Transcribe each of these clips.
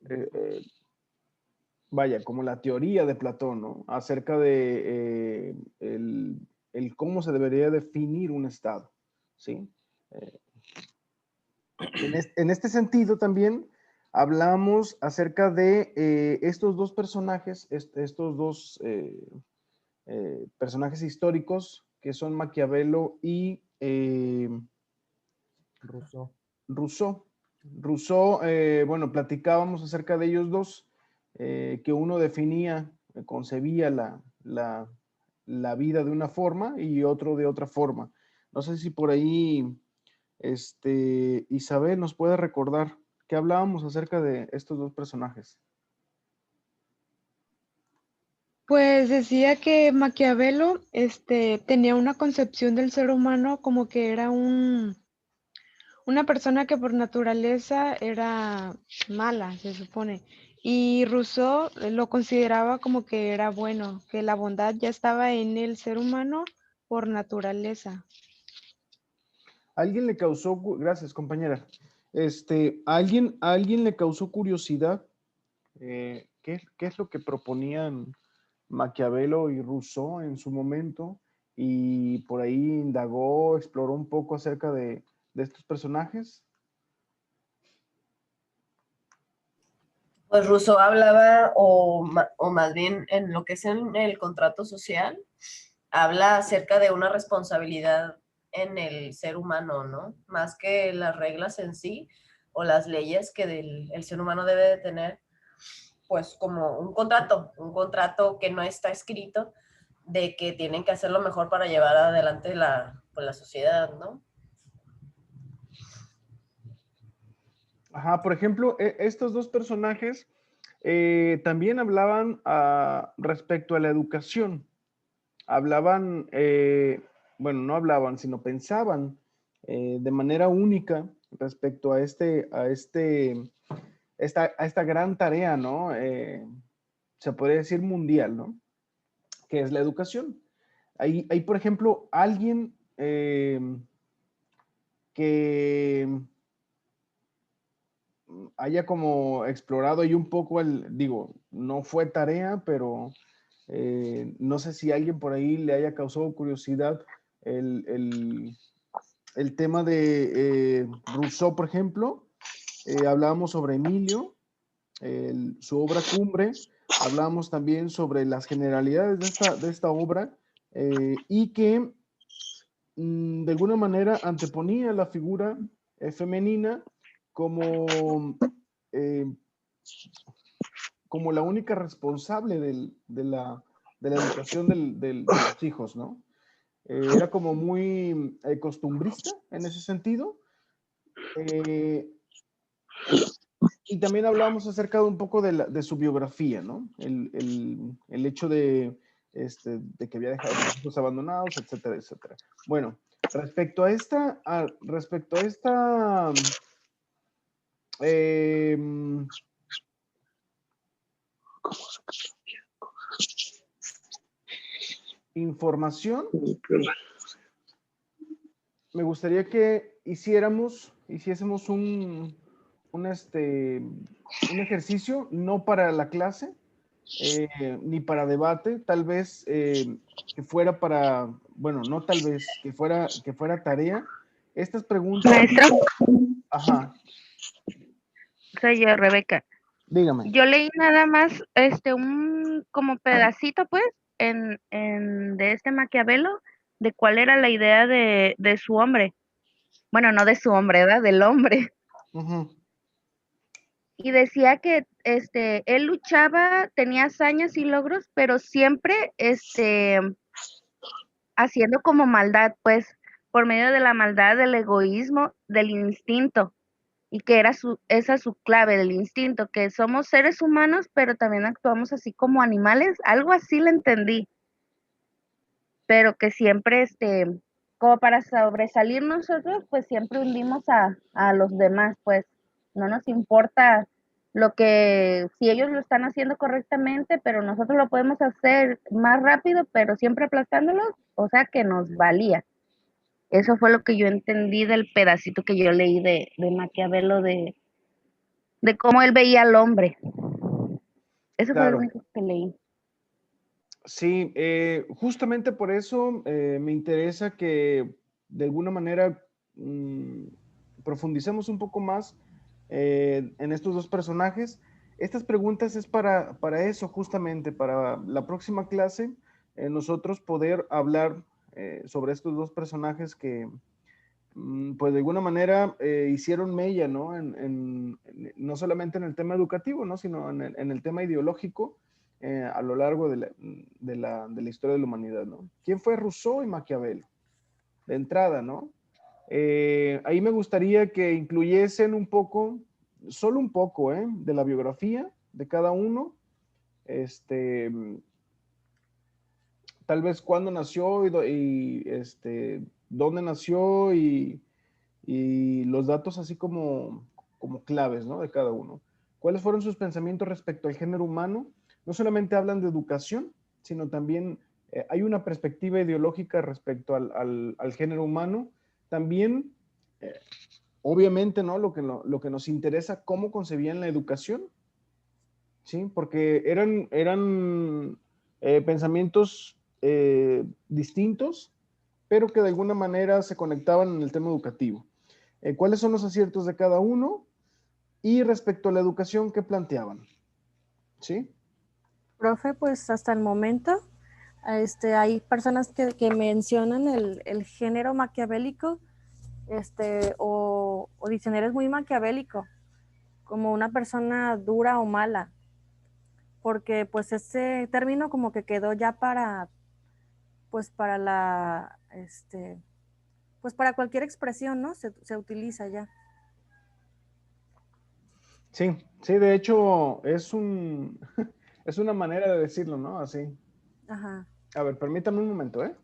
eh, eh, vaya, como la teoría de Platón, ¿no? Acerca de el cómo se debería definir un Estado, ¿sí? Eh, en este sentido también hablamos acerca de estos dos personajes, estos dos personajes históricos que son Maquiavelo y Rousseau. Rousseau. Rousseau, bueno, platicábamos acerca de ellos dos, que uno definía, concebía la vida de una forma y otro de otra forma. No sé si por ahí, Isabel nos puede recordar que hablábamos acerca de estos dos personajes. Pues decía que Maquiavelo, tenía una concepción del ser humano como que era una persona que por naturaleza era mala, se supone. Y Rousseau lo consideraba como que era bueno, que la bondad ya estaba en el ser humano por naturaleza. ¿Alguien le causó, gracias compañera, a alguien le causó curiosidad qué es lo que proponían Maquiavelo y Rousseau en su momento? Y por ahí indagó, exploró un poco acerca de estos personajes. Pues Rousseau hablaba, o más bien en lo que es en el contrato social, habla acerca de una responsabilidad en el ser humano, ¿no? Más que las reglas en sí o las leyes que el ser humano debe de tener, pues como un contrato que no está escrito de que tienen que hacer lo mejor para llevar adelante pues, la sociedad, ¿no? Ajá, por ejemplo, estos dos personajes también hablaban respecto a la educación. Hablaban, bueno, no hablaban, sino pensaban de manera única respecto a esta gran tarea, ¿no? Se podría decir mundial, ¿no? Que es la educación. Hay por ejemplo, alguien que haya como explorado ahí un poco digo, no fue tarea, pero no sé si alguien por ahí le haya causado curiosidad el, el, el tema de Rousseau, por ejemplo. Hablábamos sobre Emilio, su obra Cumbre, hablábamos también sobre las generalidades de esta obra y que de alguna manera anteponía la figura femenina como, eh, como la única responsable de la educación de los hijos, ¿no? Era como muy costumbrista en ese sentido. Y también hablábamos acerca de un poco de su biografía, ¿no? El hecho de que había dejado a sus hijos abandonados, etcétera, etcétera. Bueno, respecto a esta eh, información, me gustaría que hiciésemos un ejercicio, no para la clase, ni para debate, tal vez que fuera para, bueno, no tal vez, que fuera tarea. Estas preguntas, Maestro, ajá, soy yo, Rebeca. dígame. Yo leí nada más un como pedacito, pues, de este Maquiavelo, de cuál era la idea de su hombre. Bueno, no de su hombre, ¿verdad? Del hombre. Ujú. Y decía que él luchaba, tenía hazañas y logros, pero siempre haciendo como maldad, pues, por medio de la maldad, del egoísmo, del instinto. Y que esa es su clave del instinto, que somos seres humanos, pero también actuamos así como animales, algo así lo entendí, pero que siempre, como para sobresalir nosotros, pues siempre hundimos a los demás, pues no nos importa si ellos lo están haciendo correctamente, pero nosotros lo podemos hacer más rápido, pero siempre aplastándolos, o sea que nos valía. Eso fue lo que yo entendí del pedacito que yo leí de Maquiavelo de cómo él veía al hombre. Eso fue lo Claro. único que leí. Sí, justamente por eso me interesa que de alguna manera profundicemos un poco más en estos dos personajes. Estas preguntas es para eso, justamente, para la próxima clase, nosotros poder hablar sobre estos dos personajes que, pues de alguna manera hicieron mella, ¿no? No solamente en el tema educativo, ¿no? Sino en el tema ideológico a lo largo de la historia de la humanidad, ¿no? ¿Quién fue Rousseau y Maquiavelo? De entrada, ¿no? Ahí me gustaría que incluyesen un poco, solo un poco, de la biografía de cada uno, tal vez cuándo nació dónde nació y los datos así como claves, ¿no? De cada uno. ¿Cuáles fueron sus pensamientos respecto al género humano? No solamente hablan de educación, sino también hay una perspectiva ideológica respecto al género humano. También, obviamente, ¿no? Lo que nos interesa, cómo concebían la educación, ¿sí? Porque eran pensamientos distintos, pero que de alguna manera se conectaban en el tema educativo. ¿Cuáles son los aciertos de cada uno? Y respecto a la educación, ¿qué planteaban? ¿Sí? Profe, pues hasta el momento hay personas que mencionan el género maquiavélico o dicen eres muy maquiavélico, como una persona dura o mala, porque pues ese término como que quedó ya pues para pues para cualquier expresión, ¿no? Se utiliza ya. Sí, sí, de hecho es es una manera de decirlo, ¿no? Así. Ajá. A ver, permítame un momento, ¿eh?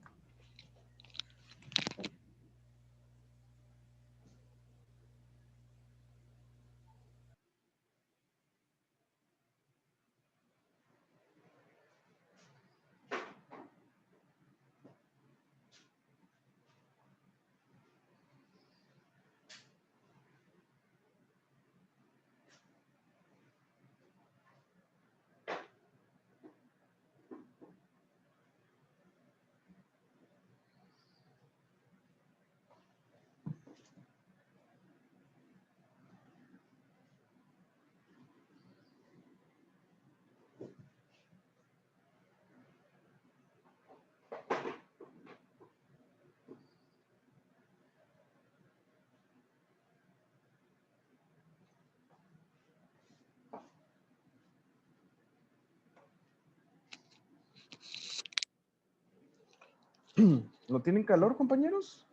¿No tienen calor, compañeros?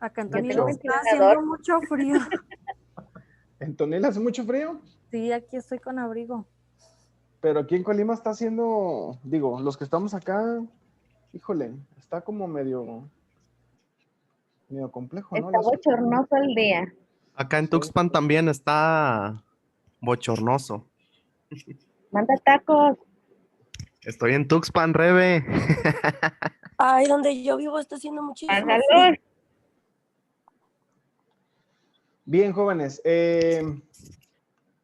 Acá en Yo tengo Tonilá está ventilador. haciendo mucho frío. ¿En Tonela hace mucho frío? Sí, aquí estoy con abrigo. Pero aquí en Colima está haciendo, digo, los que estamos acá, híjole, está como medio complejo, ¿no? Está bochornoso el día. Acá en Sí. Tuxpan también está bochornoso. Manda tacos. Estoy en Tuxpan, Rebe. Ay, donde yo vivo está haciendo muchísimo frío. Mándalos. Bien, jóvenes.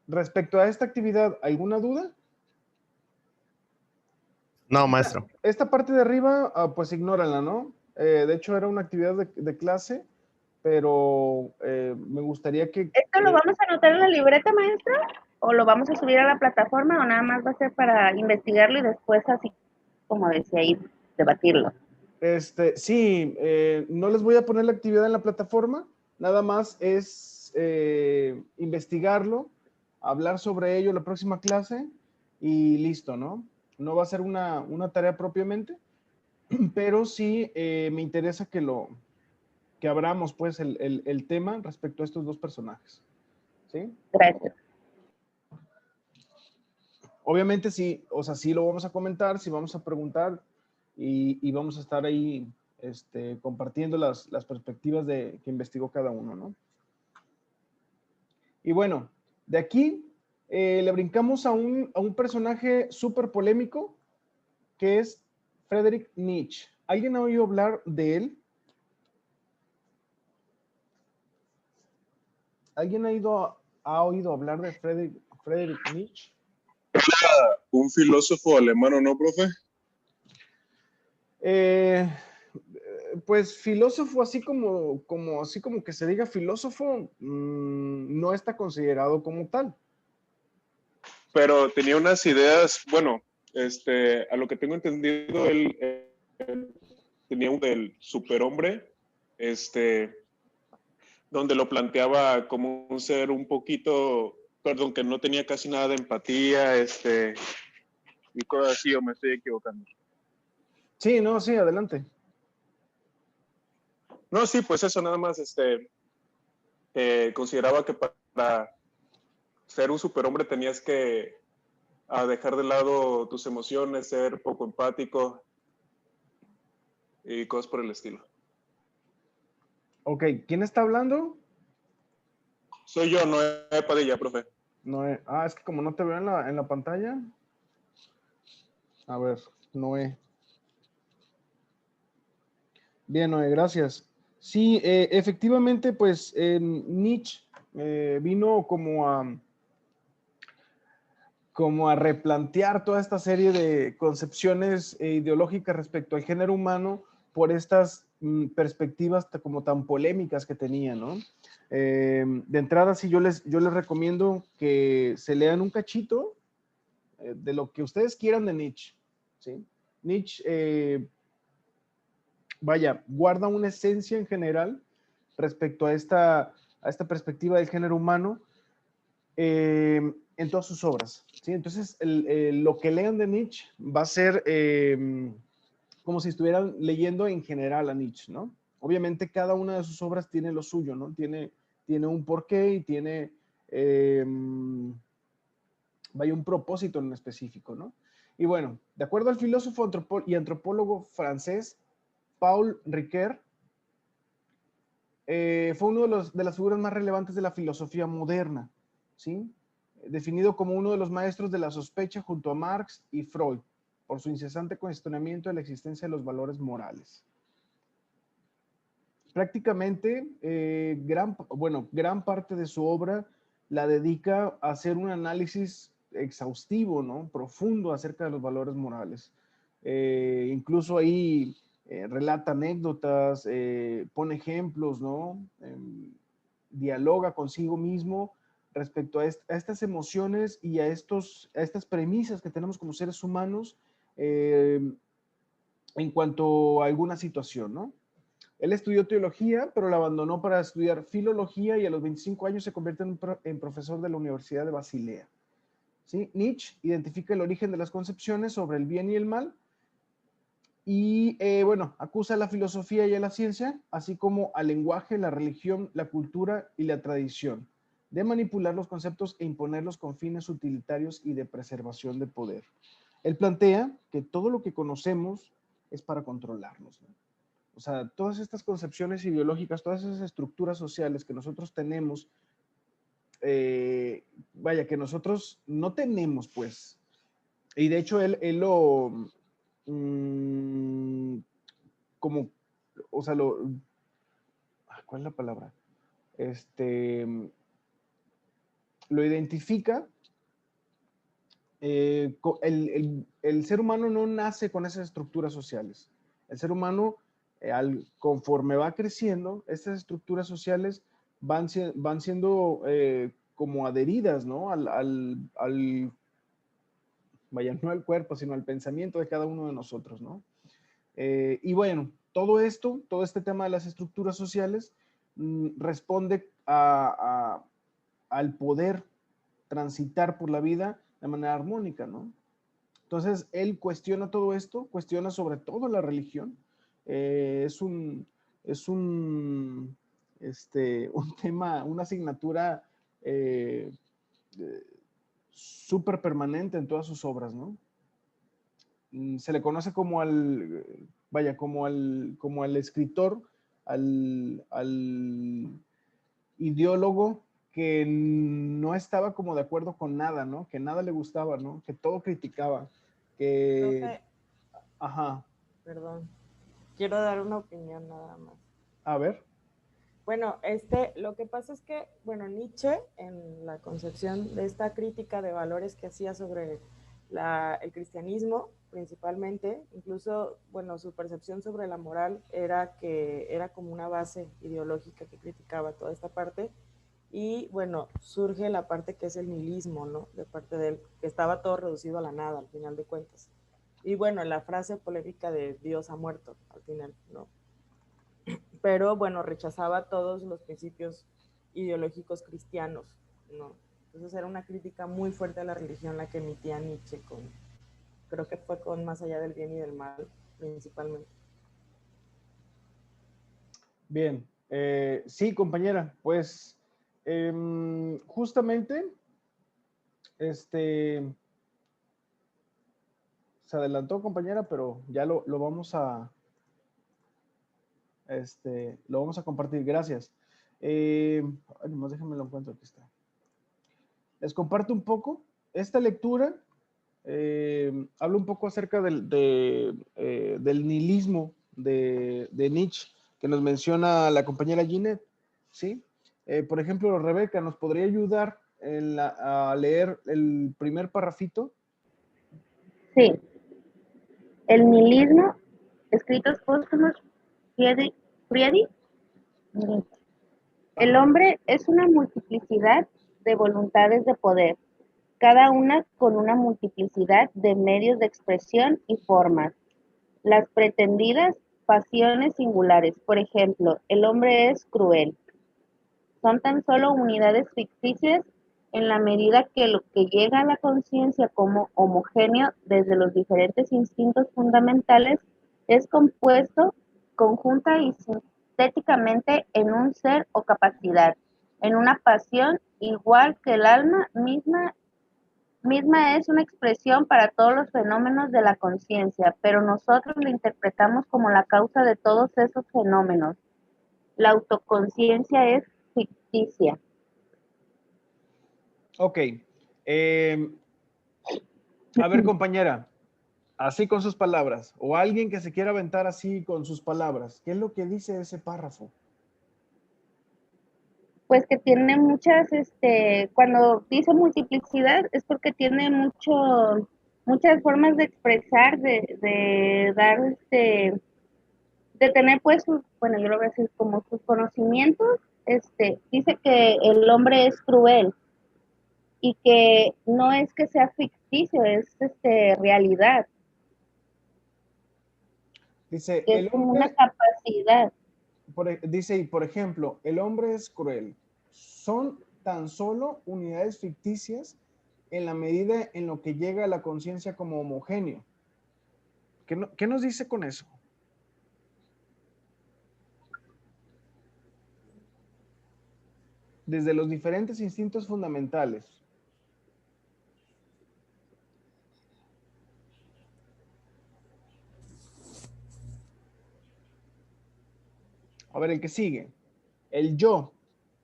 Respecto a esta actividad, ¿alguna duda? No, maestro. Esta parte de arriba, pues ignórala, ¿no? De hecho, era una actividad de clase, pero me gustaría que... ¿Esto lo vamos a anotar en la libreta, maestra? ¿O lo vamos a subir a la plataforma o nada más va a ser para investigarlo y después así, como decía ahí, debatirlo? Sí, no les voy a poner la actividad en la plataforma, nada más es investigarlo, hablar sobre ello la próxima clase y listo, ¿no? No va a ser una tarea propiamente, pero sí me interesa que abramos pues el tema respecto a estos dos personajes, ¿sí? Gracias. Obviamente sí, o sea, sí lo vamos a comentar, sí vamos a preguntar y vamos a estar ahí compartiendo las perspectivas que investigó cada uno, ¿no? Y bueno, de aquí le brincamos a un personaje súper polémico que es Friedrich Nietzsche. ¿Alguien ha oído hablar de él? ¿Alguien ha oído hablar de Friedrich Nietzsche? Un filósofo alemán, ¿o no, profe? Pues filósofo, así como que se diga filósofo, no está considerado como tal. Pero tenía unas ideas, bueno, a lo que tengo entendido, él tenía un del superhombre, donde lo planteaba como un ser un poquito, perdón, que no tenía casi nada de empatía, y cosas así, o me estoy equivocando. Sí, no, sí, adelante. No, sí, pues eso nada más, consideraba que para ser un superhombre tenías que dejar de lado tus emociones, ser poco empático y cosas por el estilo. Ok, ¿quién está hablando? Soy yo, Noé Padilla, profe. Noé. Es que como no te veo en la pantalla. A ver, Noé. Bien, Noé, gracias. Sí, efectivamente, pues Nietzsche vino como a replantear toda esta serie de concepciones ideológicas respecto al género humano por estas perspectivas como tan polémicas que tenía, ¿no? De entrada, sí, yo les recomiendo que se lean un cachito de lo que ustedes quieran de Nietzsche, ¿sí? Nietzsche, guarda una esencia en general respecto a esta perspectiva del género humano, en todas sus obras, ¿sí? Entonces, lo que lean de Nietzsche va a ser como si estuvieran leyendo en general a Nietzsche, ¿no? Obviamente, cada una de sus obras tiene lo suyo, ¿no? Tiene un porqué y tiene, un propósito en específico, ¿no? Y bueno, de acuerdo al filósofo y antropólogo francés Paul Ricoeur, fue uno de las figuras más relevantes de la filosofía moderna, ¿sí? Definido como uno de los maestros de la sospecha junto a Marx y Freud, por su incesante cuestionamiento de la existencia de los valores morales. Prácticamente, gran parte de su obra la dedica a hacer un análisis exhaustivo, ¿no? Profundo acerca de los valores morales. Incluso ahí relata anécdotas, pone ejemplos, ¿no? Dialoga consigo mismo respecto a estas emociones y a estas premisas que tenemos como seres humanos en cuanto a alguna situación, ¿no? Él estudió teología, pero la abandonó para estudiar filología y a los 25 años se convierte en profesor de la Universidad de Basilea. ¿Sí? Nietzsche identifica el origen de las concepciones sobre el bien y el mal y, acusa a la filosofía y a la ciencia, así como al lenguaje, la religión, la cultura y la tradición, de manipular los conceptos e imponerlos con fines utilitarios y de preservación de poder. Él plantea que todo lo que conocemos es para controlarnos, ¿no? O sea, todas estas concepciones ideológicas, todas esas estructuras sociales que nosotros tenemos, que nosotros no tenemos, pues. Y de hecho, él lo, como, o sea, ¿cuál es la palabra? Lo identifica. El ser humano no nace con esas estructuras sociales. El ser humano, conforme va creciendo, estas estructuras sociales van siendo como adheridas, ¿no? No al cuerpo, sino al pensamiento de cada uno de nosotros, ¿no? Y bueno, todo este tema de las estructuras sociales responde al poder transitar por la vida de manera armónica, ¿no? Entonces, él cuestiona todo esto, cuestiona sobre todo la religión. Es un tema, una asignatura súper permanente en todas sus obras, ¿no? Se le conoce como como al escritor, al ideólogo que no estaba como de acuerdo con nada, ¿no? Que nada le gustaba, ¿no? Que todo criticaba, que... Profe, Ajá. perdón, quiero dar una opinión nada más. A ver. Bueno, lo que pasa es que, bueno, Nietzsche, en la concepción de esta crítica de valores que hacía sobre el cristianismo, principalmente, incluso, bueno, su percepción sobre la moral era que era como una base ideológica que criticaba toda esta parte, y bueno, surge la parte que es el nihilismo, ¿no? De parte de él, que estaba todo reducido a la nada, al final de cuentas. Y bueno, la frase polémica de Dios ha muerto, al final, ¿no? Pero bueno, rechazaba todos los principios ideológicos cristianos, ¿no? Entonces era una crítica muy fuerte a la religión la que emitía Nietzsche, creo que fue con Más allá del bien y del mal, principalmente. Bien, sí, compañera, pues justamente, se adelantó, compañera, pero ya lo vamos a, lo vamos a compartir. Gracias. Nomás déjenme lo encuentro, aquí está. Les comparto un poco. Esta lectura habla un poco acerca del nihilismo de Nietzsche, que nos menciona la compañera Ginette, ¿sí? Por ejemplo, Rebeca, ¿nos podría ayudar a leer el primer parrafito? Sí. El nihilismo, escritos póstumos, Friedrich. El hombre es una multiplicidad de voluntades de poder, cada una con una multiplicidad de medios de expresión y formas. Las pretendidas pasiones singulares, por ejemplo, el hombre es cruel, son tan solo unidades ficticias en la medida que lo que llega a la conciencia como homogéneo desde los diferentes instintos fundamentales es compuesto conjunta y sintéticamente en un ser o capacidad, en una pasión, igual que el alma misma es una expresión para todos los fenómenos de la conciencia, pero nosotros la interpretamos como la causa de todos esos fenómenos. La autoconciencia es ficticia. Ok. A ver, compañera, así con sus palabras, o alguien que se quiera aventar así con sus palabras, ¿qué es lo que dice ese párrafo? Pues que tiene muchas, cuando dice multiplicidad es porque tiene muchas formas de expresar, de dar, de tener pues, bueno, yo lo voy a decir como sus conocimientos, dice que el hombre es cruel y que no es que sea ficticio, es realidad, Dice, que es el como una hombre, capacidad. dice, y por ejemplo, el hombre es cruel. Son tan solo unidades ficticias en la medida en lo que llega a la conciencia como homogéneo. ¿Qué nos dice con eso? Desde los diferentes instintos fundamentales. A ver, el que sigue. El yo,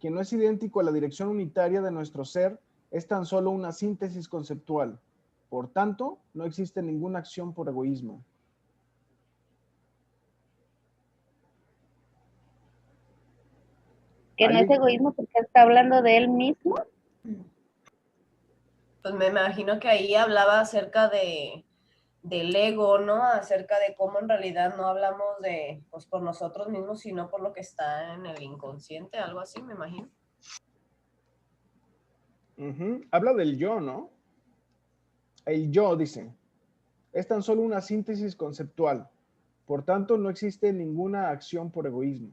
que no es idéntico a la dirección unitaria de nuestro ser, es tan solo una síntesis conceptual. Por tanto, no existe ninguna acción por egoísmo. Que no es egoísmo porque está hablando de él mismo. Pues me imagino que ahí hablaba acerca del ego, ¿no? Acerca de cómo en realidad no hablamos pues por nosotros mismos, sino por lo que está en el inconsciente, algo así, me imagino. Habla del yo, ¿no? El yo, dice, es tan solo una síntesis conceptual. Por tanto, no existe ninguna acción por egoísmo.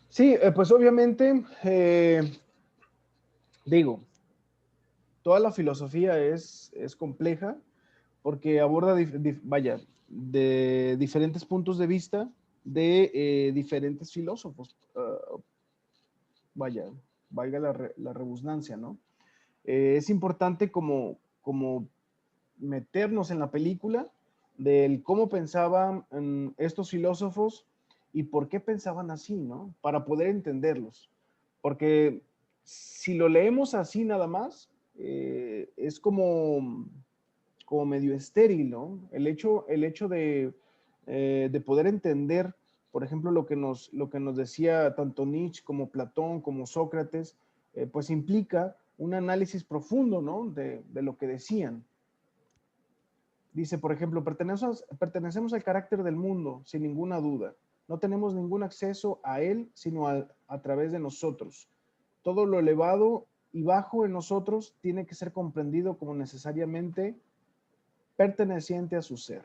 Sí, pues obviamente, digo, toda la filosofía es compleja porque aborda, de diferentes puntos de vista de diferentes filósofos. Valga la redundancia, ¿no? Es importante como meternos en la película del cómo pensaban estos filósofos y por qué pensaban así, ¿no? Para poder entenderlos. Porque si lo leemos así nada más, es como medio estéril, ¿no? El hecho de de poder entender, por ejemplo, lo que nos decía tanto Nietzsche como Platón, como Sócrates, pues implica un análisis profundo, ¿no? De lo que decían. Dice, por ejemplo, pertenecemos al carácter del mundo, sin ninguna duda. No tenemos ningún acceso a él, sino a través de nosotros. Todo lo elevado y bajo en nosotros tiene que ser comprendido como necesariamente perteneciente a su ser.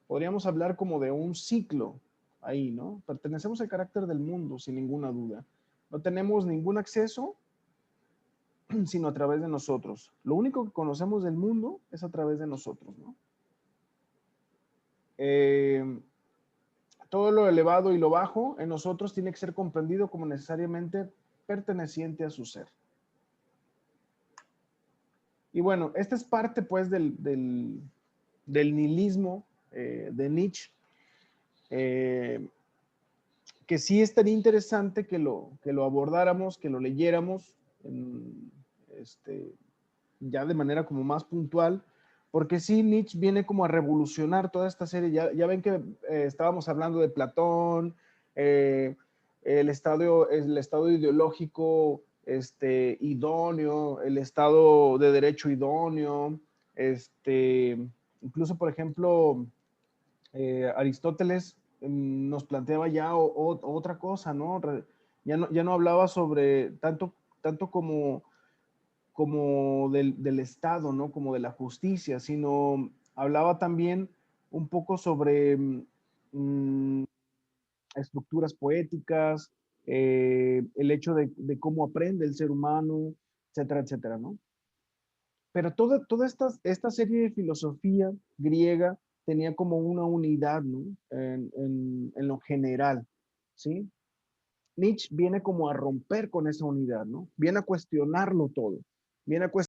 Podríamos hablar como de un ciclo ahí, ¿no? Pertenecemos al carácter del mundo, sin ninguna duda. No tenemos ningún acceso, sino a través de nosotros. Lo único que conocemos del mundo es a través de nosotros, ¿no? Todo lo elevado y lo bajo en nosotros tiene que ser comprendido como necesariamente perteneciente a su ser. Y bueno, esta es parte pues del nihilismo de Nietzsche, que sí estaría interesante que lo abordáramos, que lo leyéramos ya de manera como más puntual, porque sí, Nietzsche viene como a revolucionar toda esta serie. Ya ven que estábamos hablando de Platón, el estado ideológico idóneo, el estado de derecho idóneo, incluso, por ejemplo, Aristóteles nos planteaba ya otra cosa, ¿no? Ya no hablaba sobre tanto como del Estado, ¿no? Como de la justicia, sino hablaba también un poco sobre estructuras poéticas, el hecho de cómo aprende el ser humano, etcétera, etcétera, ¿no? Pero toda esta serie de filosofía griega tenía como una unidad, ¿no? En lo general, ¿sí? Nietzsche viene como a romper con esa unidad, ¿no? Viene a cuestionarlo todo. Viene a